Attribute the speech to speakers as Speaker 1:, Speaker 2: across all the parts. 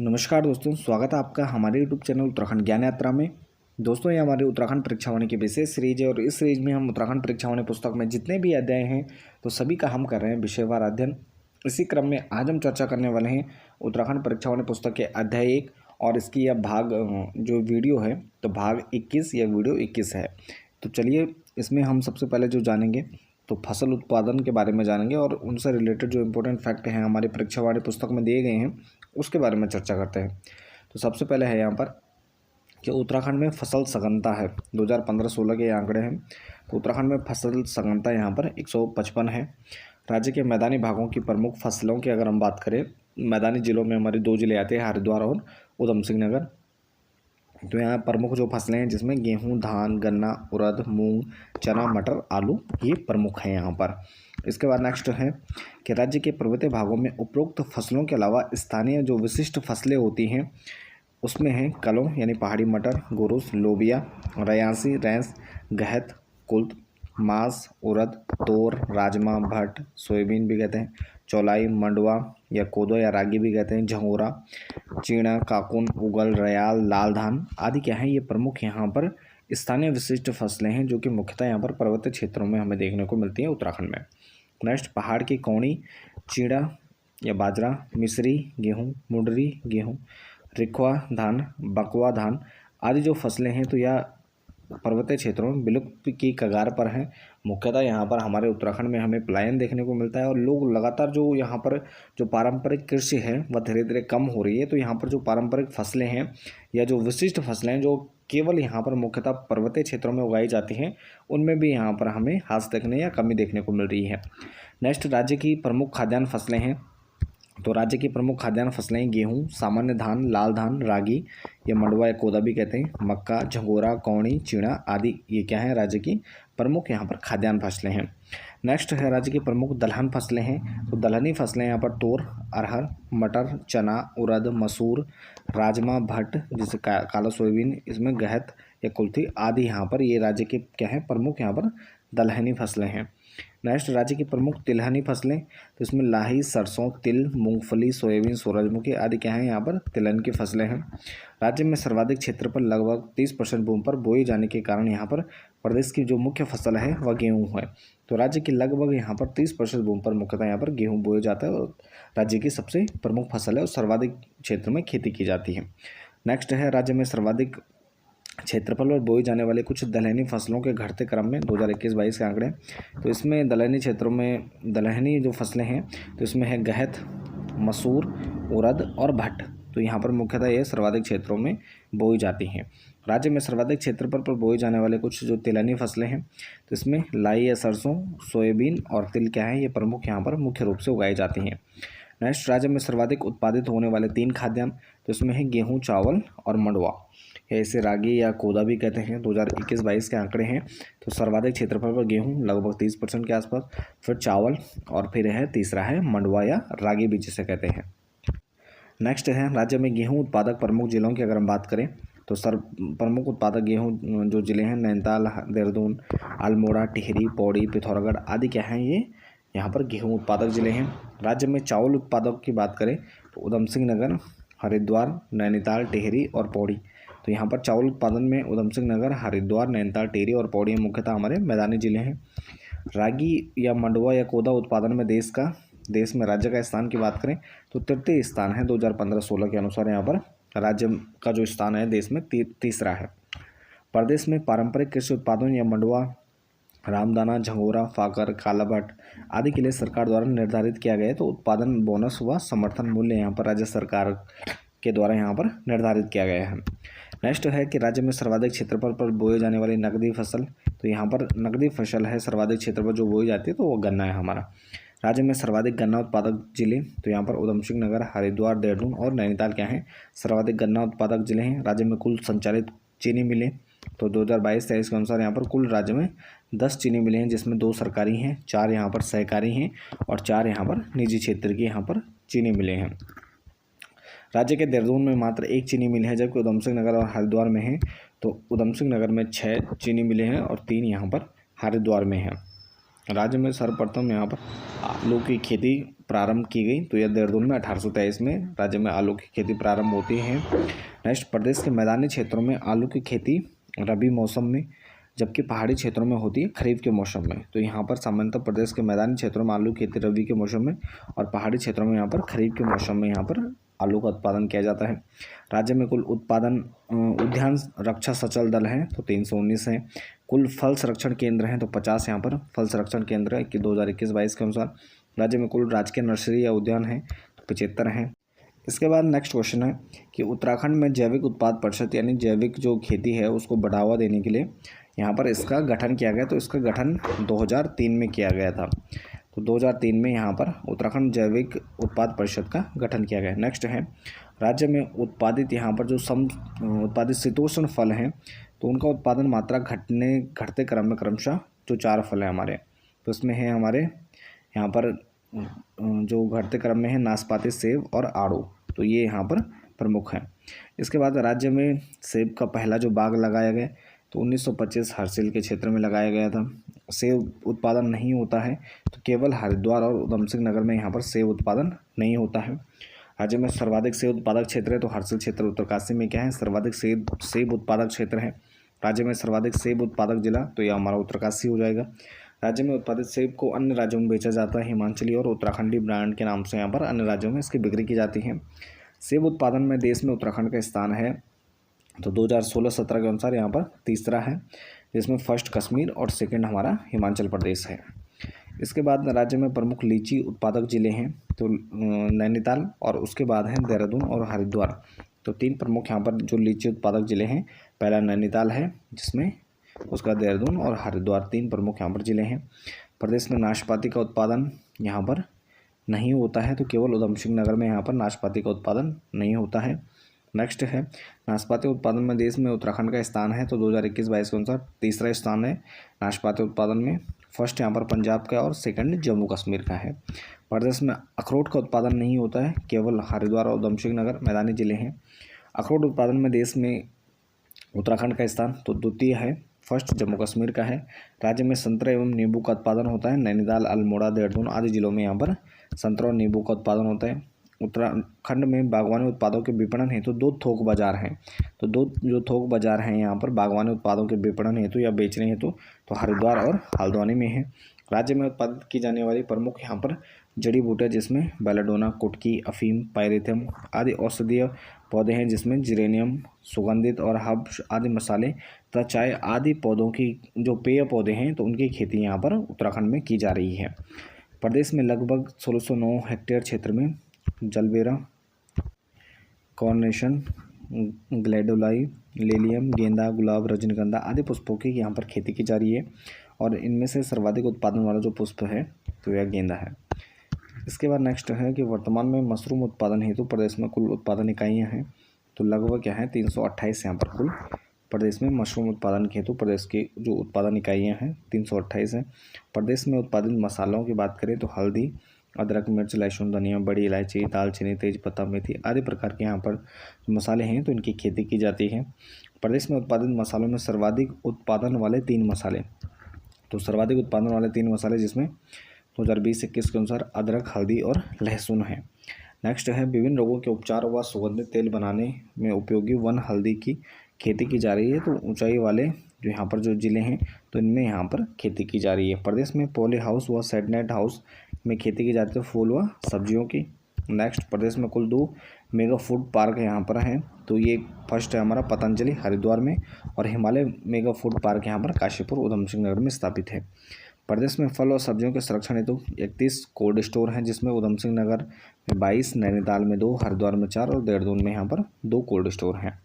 Speaker 1: नमस्कार दोस्तों, स्वागत है आपका हमारे YouTube चैनल उत्तराखंड ज्ञान यात्रा में। दोस्तों, ये हमारे उत्तराखंड परीक्षावाणी की विशेष सीरीज है और इस सीरीज में हम उत्तराखंड परीक्षावाणी पुस्तक में जितने भी अध्याय हैं तो सभी का हम कर रहे हैं विषयवार अध्ययन। इसी क्रम में आज हम चर्चा करने वाले हैं उत्तराखंड परीक्षावाणी पुस्तक के अध्याय 1 और इसकी यह भाग जो वीडियो है तो भाग 21 या वीडियो 21 है। तो चलिए, इसमें हम सबसे पहले जो जानेंगे तो फसल उत्पादन के बारे में जानेंगे और उनसे रिलेटेड जो इम्पोर्टेंट फैक्ट हैं हमारी परीक्षावाणी पुस्तक में दिए गए हैं उसके बारे में चर्चा करते हैं। तो सबसे पहले है यहाँ पर कि उत्तराखंड में फसल सघनता है 2015-16 के ये आंकड़े हैं। तो उत्तराखंड में फसल सघनता यहाँ पर 155 है। राज्य के मैदानी भागों की प्रमुख फसलों की अगर हम बात करें, मैदानी जिलों में हमारे 2 जिले आते हैं, हरिद्वार और उधम सिंह नगर। तो यहाँ प्रमुख जो फसलें हैं जिसमें गेहूं, धान, गन्ना, उड़द, मूंग, चना, मटर, आलू ये प्रमुख हैं यहाँ पर। इसके बाद नेक्स्ट है कि राज्य के पर्वतीय भागों में उपरोक्त फसलों के अलावा स्थानीय जो विशिष्ट फसलें होती हैं उसमें हैं कलों यानी पहाड़ी मटर, गोरुस, लोबिया, रयासी, रैंस, गहत, कुल्थ, मास, उड़द, तोर, राजमा, भट्ट, सोयाबीन भी कहते हैं, चौलाई, मंडवा या कोदो या रागी भी कहते हैं, झंगोरा, चीणा, काकुन, उगल, रयाल, लाल धान आदि क्या हैं ये प्रमुख यहाँ पर स्थानीय विशिष्ट फसलें हैं जो कि मुख्यतः यहाँ पर पर्वतीय क्षेत्रों में हमें देखने को मिलती हैं उत्तराखंड में। नेक्स्ट, पहाड़ की कौड़ी, चीड़ा या बाजरा, मिश्री गेहूँ, मुंडरी गेहूँ, रिखवा धान, बकवा धान आदि जो फसलें हैं तो यह पर्वतीय क्षेत्रों में विलुप्त की कगार पर हैं। मुख्यतः यहाँ पर हमारे उत्तराखंड में हमें पलायन देखने को मिलता है और लोग लगातार जो यहाँ पर जो पारंपरिक कृषि है वह धीरे धीरे कम हो रही है। तो यहाँ पर जो पारंपरिक फसलें हैं या जो विशिष्ट फसलें हैं जो केवल यहाँ पर मुख्यतः पर्वतीय क्षेत्रों में उगाई जाती हैं उनमें भी यहाँ पर हमें ह्रास देखने या कमी देखने को मिल रही है। नेक्स्ट, राज्य की प्रमुख खाद्यान्न फसलें हैं। तो राज्य की प्रमुख खाद्यान्न फसलें गेहूं, सामान्य धान, लाल धान, रागी या मंडवा या कोदा भी कहते हैं, मक्का, झंगोरा, कौड़ी, चीणा आदि ये क्या है राज्य की प्रमुख यहाँ पर खाद्यान्न फसलें हैं। नेक्स्ट है राज्य की प्रमुख दलहन फसलें हैं। तो दलहनी फसलें यहाँ पर तोर, अरहर, मटर, चना, उड़द, मसूर, राजमा, भट्ट जिसे काला सोयाबीन, इसमें गहत या कुल्थी आदि यहाँ पर ये राज्य के क्या है प्रमुख यहाँ पर दलहनी फसलें हैं। नेक्स्ट, राज्य की प्रमुख तिलहनी फसलें। तो इसमें लाही, सरसों, तिल, मूंगफली, सोयाबीन, सूरजमुखी आदि क्या हैं यहाँ पर तिलहन की फसलें हैं। राज्य में सर्वाधिक क्षेत्र पर लगभग 30% भूमि पर बोई जाने के कारण यहाँ पर प्रदेश की जो मुख्य फसल है वह गेहूँ है। तो राज्य की लगभग यहाँ पर 30% भूमि पर मुख्यतः यहाँ पर गेहूँ बोया जाता है और राज्य की सबसे प्रमुख फसल है और सर्वाधिक क्षेत्र में खेती की जाती है। नेक्स्ट है राज्य में सर्वाधिक क्षेत्रफल पर बोई जाने वाले कुछ दलहनी फसलों के घटते क्रम में 2021-22 के आंकड़े। तो इसमें दलहनी क्षेत्रों में दलहनी जो फसलें हैं तो इसमें है गहत, मसूर, उड़द और भट्ट। तो यहाँ पर मुख्यतः ये सर्वाधिक क्षेत्रों में बोई जाती हैं। राज्य में सर्वाधिक क्षेत्रफल पर बोई जाने वाले कुछ जो तिलहनी फसलें हैं तो इसमें लाई या सरसों, सोयाबीन और तिल क्या है ये प्रमुख यहाँ पर मुख्य रूप से उगाई जाती हैं। नेक्स्ट, राज्य में सर्वाधिक उत्पादित होने वाले 3 खाद्यान्न तो इसमें है गेहूँ, चावल और मंडवा या इसे रागी या कोदा भी कहते हैं। 2021-22 के आंकड़े हैं। तो सर्वाधिक क्षेत्रफल पर गेहूं लगभग 30% के आसपास, फिर चावल और फिर है तीसरा है मंडवा या रागी भी जिसे कहते हैं। नेक्स्ट है राज्य में गेहूं उत्पादक प्रमुख जिलों की अगर हम बात करें तो प्रमुख उत्पादक गेहूं जो जिले हैं नैनीताल, देहरादून, अल्मोड़ा, टिहरी, पौड़ी, पिथौरागढ़ आदि क्या हैं ये यहाँ पर गेहूँ उत्पादक जिले हैं। राज्य में चावल उत्पादक की बात करें तो उधम सिंह नगर, हरिद्वार, नैनीताल, टिहरी और पौड़ी। तो यहाँ पर चावल उत्पादन में उधम सिंह नगर, हरिद्वार, नैनीताल, टिहरी और पौड़ी मुख्यतः हमारे मैदानी जिले हैं। रागी या मंडवा या कोदा उत्पादन में देश में राज्य का स्थान की बात करें तो तृतीय स्थान है 2015-16 के अनुसार। यहाँ पर राज्य का जो स्थान है देश में तीसरा है। प्रदेश में पारंपरिक कृषि उत्पादन या मंडवा, रामदाना, झंगोरा, फाकर, काला भट्ट आदि के लिए सरकार द्वारा निर्धारित किया गया है। तो उत्पादन बोनस व समर्थन मूल्य यहाँ पर राज्य सरकार के द्वारा यहाँ पर निर्धारित किया गया है। नेक्स्ट है कि राज्य में सर्वाधिक क्षेत्रफल पर बोए जाने वाली नकदी फसल। तो यहाँ पर नकदी फसल है सर्वाधिक क्षेत्र पर जो बोई जाती है तो वो गन्ना है हमारा। राज्य में सर्वाधिक गन्ना उत्पादक जिले तो यहाँ पर उधम सिंह नगर, हरिद्वार, देहरादून और नैनीताल क्या हैं सर्वाधिक गन्ना उत्पादक जिले हैं। राज्य में कुल संचालित चीनी मिलें तो 2022-23 के अनुसार यहाँ पर कुल राज्य में 10 चीनी मिलें हैं जिसमें 2 सरकारी हैं, 4 यहाँ पर सहकारी हैं और 4 यहाँ पर निजी क्षेत्र की यहाँ पर चीनी मिलें हैं। राज्य के देहरादून में मात्र 1 चीनी मिल है जबकि उधम सिंह नगर और हरिद्वार में है। तो उधम सिंह नगर में 6 चीनी मिलें हैं और 3 यहाँ पर हरिद्वार में हैं। राज्य में सर्वप्रथम यहाँ पर आलू की खेती प्रारंभ की गई, तो यह देहरादून में 1823 में राज्य में आलू की खेती प्रारंभ होती है। नेक्स्ट, प्रदेश के मैदानी क्षेत्रों में आलू की खेती रबी मौसम में, जबकि पहाड़ी क्षेत्रों में होती है खरीफ के मौसम में। तो यहाँ पर सामान्यतः प्रदेश के मैदानी क्षेत्रों में आलू की खेती रबी के मौसम में और पहाड़ी क्षेत्रों में यहाँ पर खरीफ के मौसम में यहाँ पर आलू का उत्पादन किया जाता है। राज्य में कुल उत्पादन उद्यान रक्षा सचल दल हैं तो 319 हैं। कुल फल संरक्षण केंद्र हैं तो 50 यहाँ पर फल संरक्षण केंद्र है कि 2021-22 के अनुसार। राज्य में कुल राजकीय नर्सरी या उद्यान हैं तो 75 हैं। इसके बाद नेक्स्ट क्वेश्चन है कि उत्तराखंड में जैविक उत्पाद परिषद यानी जैविक जो खेती है उसको बढ़ावा देने के लिए यहाँ पर इसका गठन किया गया। तो इसका गठन 2003 में किया गया था। तो 2003 में यहाँ पर उत्तराखंड जैविक उत्पाद परिषद का गठन किया गया। नेक्स्ट है, राज्य में उत्पादित यहाँ पर जो उत्पादित शीतोष्ण फल हैं तो उनका उत्पादन मात्रा घटते क्रम में क्रमशः जो 4 फल हैं हमारे, तो इसमें है हमारे यहाँ पर जो घटते क्रम में है नाशपाती, सेब और आड़ू, तो ये यहाँ पर प्रमुख हैं। इसके बाद राज्य में सेब का पहला जो बाग लगाया गया तो 1925 हरसिल के क्षेत्र में लगाया गया था। सेब उत्पादन नहीं होता है तो केवल हरिद्वार और उधम सिंह नगर में यहाँ पर सेब उत्पादन नहीं होता है। राज्य में सर्वाधिक सेब उत्पादक क्षेत्र है तो हरसिल क्षेत्र उत्तरकाशी में क्या है, सर्वाधिक सेब उत्पादक क्षेत्र है। राज्य में सर्वाधिक सेब उत्पादक जिला तो यह हमारा उत्तरकाशी हो जाएगा। राज्य में उत्पादित सेब को अन्य राज्यों में बेचा जाता है, हिमाचली और उत्तराखंडी ब्रांड के नाम से यहाँ पर अन्य राज्यों में इसकी बिक्री की जाती है। सेब उत्पादन में देश में उत्तराखंड का स्थान है तो 2016-17 के अनुसार यहाँ पर तीसरा है, जिसमें फर्स्ट कश्मीर और सेकंड हमारा हिमाचल प्रदेश है। इसके बाद राज्य में प्रमुख लीची उत्पादक जिले हैं तो नैनीताल और उसके बाद हैं देहरादून और हरिद्वार। तो 3 प्रमुख यहाँ पर जो लीची उत्पादक जिले हैं, पहला नैनीताल है जिसमें उसका देहरादून और हरिद्वार 3 प्रमुख यहाँ पर जिले हैं। प्रदेश में नाशपाती का उत्पादन यहाँ पर नहीं होता है तो केवल उधम सिंह नगर में यहाँ पर नाशपाती का उत्पादन नहीं होता है। नेक्स्ट है, नाशपाती उत्पादन में देश में उत्तराखंड का स्थान है तो 2021-22 के अनुसार तीसरा स्थान है नाशपाती उत्पादन में। फर्स्ट यहाँ पर पंजाब का और सेकंड जम्मू कश्मीर का है। प्रदेश में अखरोट का उत्पादन नहीं होता है, केवल हरिद्वार और उधम सिंह नगर मैदानी जिले हैं। अखरोट उत्पादन में देश में उत्तराखंड का स्थान तो द्वितीय है, फर्स्ट जम्मू कश्मीर का है। राज्य में संतरा एवं नींबू का उत्पादन होता है, नैनीताल, अल्मोड़ा, देहरादून आदि जिलों में यहाँ पर संतरा और नींबू का उत्पादन होता है। उत्तराखंड में बागवानी उत्पादों के विपणन हेतु 2 थोक बाजार हैं तो 2 जो थोक बाजार हैं यहाँ पर बागवानी उत्पादों के विपणन हेतु या बेचने हेतु तो हरिद्वार और हल्द्वानी में है। राज्य में उत्पादित की जाने वाली प्रमुख यहाँ पर जड़ी बूटियाँ जिसमें बेलाडोना, कुटकी, अफीम, पायरेथम आदि औषधीय पौधे हैं, जिसमें जिरेनियम, सुगंधित और हर्ब्स आदि मसाले तथा चाय आदि पौधों की जो पेय पौधे हैं तो उनकी खेती यहाँ पर उत्तराखंड में की जा रही है। प्रदेश में लगभग 1609 हेक्टेयर क्षेत्र में जलबेरा, कॉर्नेशन, ग्लैडोलाई, लिलियम, गेंदा, गुलाब, रजनीगंधा आदि पुष्पों की यहाँ पर खेती की जा रही है और इनमें से सर्वाधिक उत्पादन वाला जो पुष्प है तो यह गेंदा है। इसके बाद नेक्स्ट है कि वर्तमान में मशरूम उत्पादन हेतु प्रदेश में कुल उत्पादन इकाइयाँ हैं तो लगभग क्या है 328 यहाँ पर कुल प्रदेश में मशरूम उत्पादन हेतु प्रदेश की जो उत्पादन इकाइयाँ हैं 328 हैं। प्रदेश में उत्पादित मसालों की बात करें तो हल्दी, अदरक, मिर्च, लहसुन, धनिया, बड़ी इलायची, दालचीनी, तेजपत्ता, मेथी आदि प्रकार के यहाँ पर जो मसाले हैं तो इनकी खेती की जाती है। प्रदेश में उत्पादित मसालों में सर्वाधिक उत्पादन वाले 3 मसाले तो सर्वाधिक उत्पादन वाले 3 मसाले जिसमें 2020-21 के अनुसार अदरक, हल्दी और लहसुन है। नेक्स्ट है, विभिन्न रोगों के उपचार व सुगंधित तेल बनाने में उपयोगी वन हल्दी की खेती की जा रही है तो ऊंचाई वाले जो यहाँ पर जो ज़िले हैं तो इनमें यहाँ पर खेती की जा रही है। प्रदेश में पॉली हाउस व सेडनेट हाउस में खेती की जाती है फूल व सब्जियों की। नेक्स्ट, प्रदेश में कुल 2 मेगा फूड पार्क यहाँ पर हैं तो ये फर्स्ट है हमारा पतंजलि हरिद्वार में और हिमालय मेगा फूड पार्क यहाँ पर काशीपुर उधम सिंह नगर में स्थापित है। प्रदेश में फल और सब्जियों के संरक्षण हेतु 31 कोल्ड स्टोर हैं, जिसमें उधम सिंह नगर में 22, नैनीताल में 2, हरिद्वार में 4 और देहरादून में यहाँ पर 2 कोल्ड स्टोर हैं।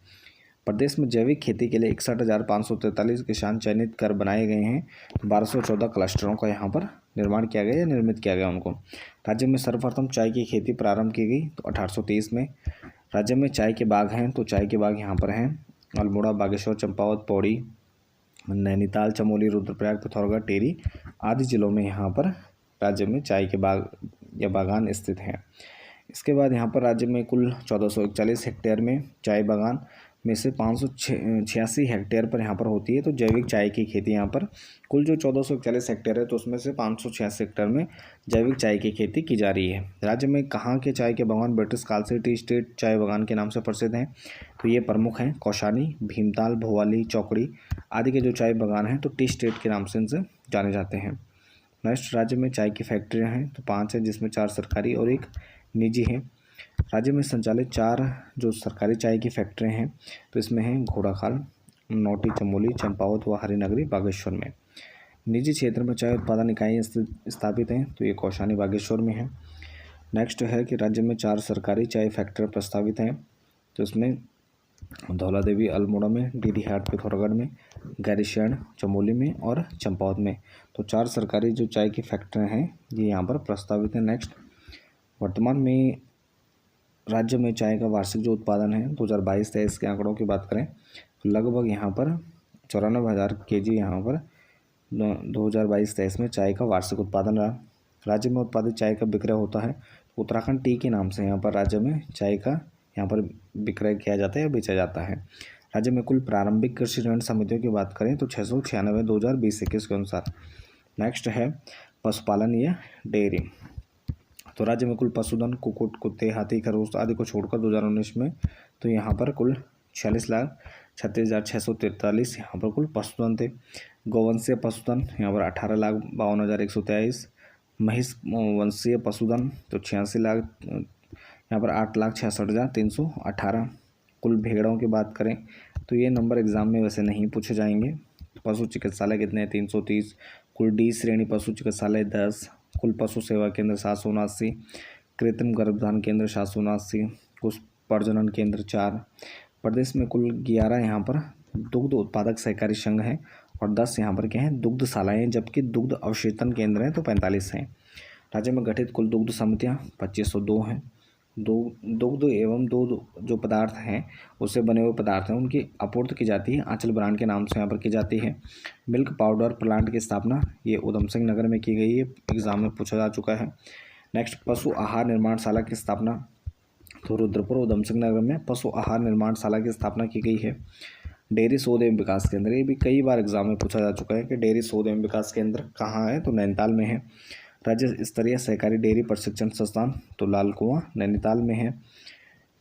Speaker 1: प्रदेश में जैविक खेती के लिए 61,543 किसान चयनित कर बनाए गए हैं। 1214 क्लस्टरों का यहाँ पर निर्माण किया गया या निर्मित किया गया उनको। राज्य में सर्वप्रथम चाय की खेती प्रारंभ की गई तो 1823 में। राज्य में चाय के बाग हैं तो चाय के बाग यहाँ पर हैं अल्मोड़ा, बागेश्वर, चंपावत, पौड़ी, नैनीताल, चमोली, रुद्रप्रयाग, पिथौरागढ़, टेरी आदि जिलों में यहाँ पर राज्य में चाय के बाग या बागान स्थित हैं। इसके बाद यहाँ पर राज्य में कुल 1441 हेक्टेयर में चाय बागान में से 586 हेक्टेयर पर यहाँ पर होती है। तो जैविक चाय की खेती यहाँ पर कुल जो 1441 हेक्टेयर है तो उसमें से 586 हेक्टेयर में जैविक चाय की खेती की जा रही है। राज्य में कहाँ के चाय के बागान ब्रिटिश काल से टी स्टेट चाय बागान के नाम से प्रसिद्ध हैं? तो ये प्रमुख हैं कौशानी, भीमताल, भोवाली, चौकड़ी आदि के जो चाय बागान हैं तो टी स्टेट के नाम से इनसे जाने जाते हैं। नेक्स्ट, राज्य में चाय की फैक्ट्रियाँ हैं तो 5 हैं, जिसमें 4 सरकारी और 1 निजी हैं। राज्य में संचालित 4 जो सरकारी चाय की फैक्ट्रियाँ हैं तो इसमें हैं घोड़ाखाल, नौटी, चमोली, चंपावत व हरिनगरी बागेश्वर में। निजी क्षेत्र में चाय उत्पादन इकाई स्थापित हैं तो ये कौशानी बागेश्वर में है। नेक्स्ट है कि राज्य में 4 सरकारी चाय फैक्ट्री प्रस्तावित हैं तो इसमें धौला देवी अल्मोड़ा में, डीडी हाट पिथौरागढ़ में, गैरीशरण चमोली में और चंपावत में। तो 4 सरकारी जो चाय की फैक्ट्रियाँ हैं ये यहाँ पर प्रस्तावित हैं। नेक्स्ट, वर्तमान में राज्य में चाय का वार्षिक जो उत्पादन है 2022-23 के आंकड़ों की बात करें तो लगभग यहाँ पर 94,000 kg यहाँ पर 2022-23 में चाय का वार्षिक उत्पादन रहा। राज्य में उत्पादित चाय का विक्रय होता है उत्तराखंड टी के नाम से यहाँ पर राज्य में चाय का यहाँ पर विक्रय किया जाता है या बेचा जाता है। राज्य में कुल प्रारंभिक कृषि ऋण समितियों की बात करें तो 696 2020-21 के अनुसार। नेक्स्ट है पशुपालन या डेयरी। तो राज्य में कुल पशुधन कुक्कुट, कुत्ते, हाथी, खरगोश आदि को छोड़कर 2019 में तो यहाँ पर कुल 46,36,643 यहाँ पर कुल पशुधन थे। गौवंशीय पशुधन यहाँ पर 18,52,123, महिष वंशीय पशुधन तो 86 लाख, यहाँ पर 8,66,318। कुल भेड़ों की बात करें तो ये नंबर एग्जाम में वैसे नहीं पूछे जाएंगे। पशु चिकित्सालय कितने हैं? 330। कुल डी श्रेणी पशु चिकित्सालय 10। कुल पशु सेवा केंद्र 779। कृत्रिम गर्भधान केंद्र 779। कुछ प्रजनन केंद्र 4। प्रदेश में कुल 11 यहाँ पर दुग्ध उत्पादक सहकारी संघ हैं और 10 यहाँ पर क्या हैं दुग्धशालाएँ, जबकि दुग्ध अवशेषण केंद्र हैं तो 45 हैं। राज्य में गठित कुल दुग्ध समितियाँ 2502 हैं। दुग्ध एवं दूध जो पदार्थ हैं उससे बने हुए पदार्थ हैं उनकी आपूर्ति की जाती है आंचल ब्रांड के नाम से यहाँ पर की जाती है। मिल्क पाउडर प्लांट की स्थापना ये उधम सिंह नगर में की गई है, एग्जाम में पूछा जा चुका है। नेक्स्ट, पशु आहार निर्माणशाला की स्थापना तो रुद्रपुर उधम सिंह नगर में पशु आहार निर्माणशाला की स्थापना की गई है। डेयरी शोध एवं विकास केंद्र, ये भी कई बार एग्जाम में पूछा जा चुका है कि डेयरी शोध एवं विकास केंद्र कहाँ है तो नैनीताल में है। राज्य स्तरीय सहकारी डेयरी प्रशिक्षण संस्थान तो लाल कुआं नैनीताल में है।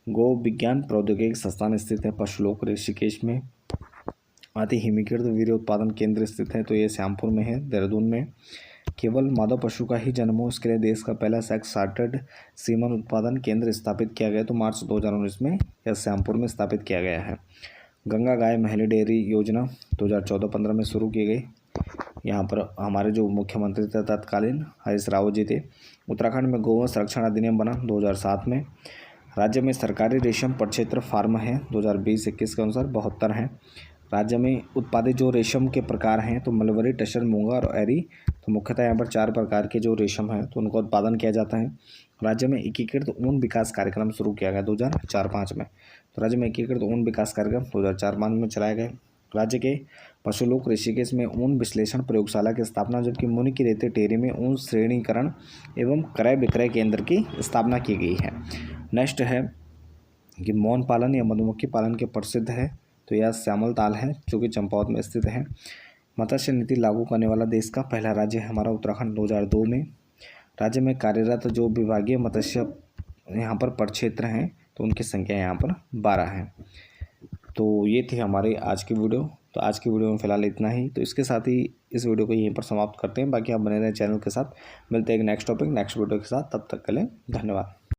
Speaker 1: गो विज्ञान प्रौद्योगिकी संस्थान स्थित है पशुलोक ऋषिकेश में। आदि हिमीकृत वीर्य उत्पादन केंद्र स्थित है तो ये श्यामपुर में है, देहरादून में। केवल मादा पशु का ही जन्म हो इसके लिए देश का पहला सेक्स सार्टेड सीमन उत्पादन केंद्र स्थापित किया गया तो मार्च 2019 में यह श्यामपुर में स्थापित किया गया है। गंगा गाय महली डेयरी योजना 2014-15 में शुरू की गई। यहाँ पर हमारे जो मुख्यमंत्री थे तत्कालीन हरीश रावत जी थे। उत्तराखंड में गौ संरक्षण अधिनियम बना 2007 में। राज्य में सरकारी रेशम प्रक्षेत्र फार्म है 2020-21 के अनुसार 72 हैं। राज्य में उत्पादित जो रेशम के प्रकार हैं तो मलबरी, टसर, मूंगा और एरी, तो मुख्यतः यहाँ पर 4 प्रकार के जो रेशम हैं तो उनका उत्पादन किया जाता है। राज्य में एकीकृत ऊन विकास कार्यक्रम शुरू किया गया 2004-05 में। तो राज्य में एकीकृत ऊन विकास कार्यक्रम 2004-05 में चलाया गया। राज्य के पशुलोक ऋषिकेश में ऊन विश्लेषण प्रयोगशाला की स्थापना, जबकि मुनि की रेती टेरी में ऊन श्रेणीकरण एवं क्रय विक्रय केंद्र की स्थापना की गई है। नेक्स्ट है कि मौन पालन या मधुमक्खी पालन के प्रसिद्ध है तो यह श्यामल ताल है जो कि चंपावत में स्थित है। मत्स्य नीति लागू करने वाला देश का पहला राज्य है हमारा उत्तराखंड 2002 में। राज्य में कार्यरत जो विभागीय मत्स्य यहाँ पर प्रक्षेत्र हैं तो उनकी संख्या यहाँ पर 12 है। तो ये थी हमारी आज की वीडियो। तो आज की वीडियो में फ़िलहाल इतना ही। तो इसके साथ ही इस वीडियो को यहीं पर समाप्त करते हैं। बाकी आप बने रहें चैनल के साथ। मिलते हैं एक नेक्स्ट टॉपिक नेक्स्ट वीडियो के साथ। तब तक के लिए धन्यवाद।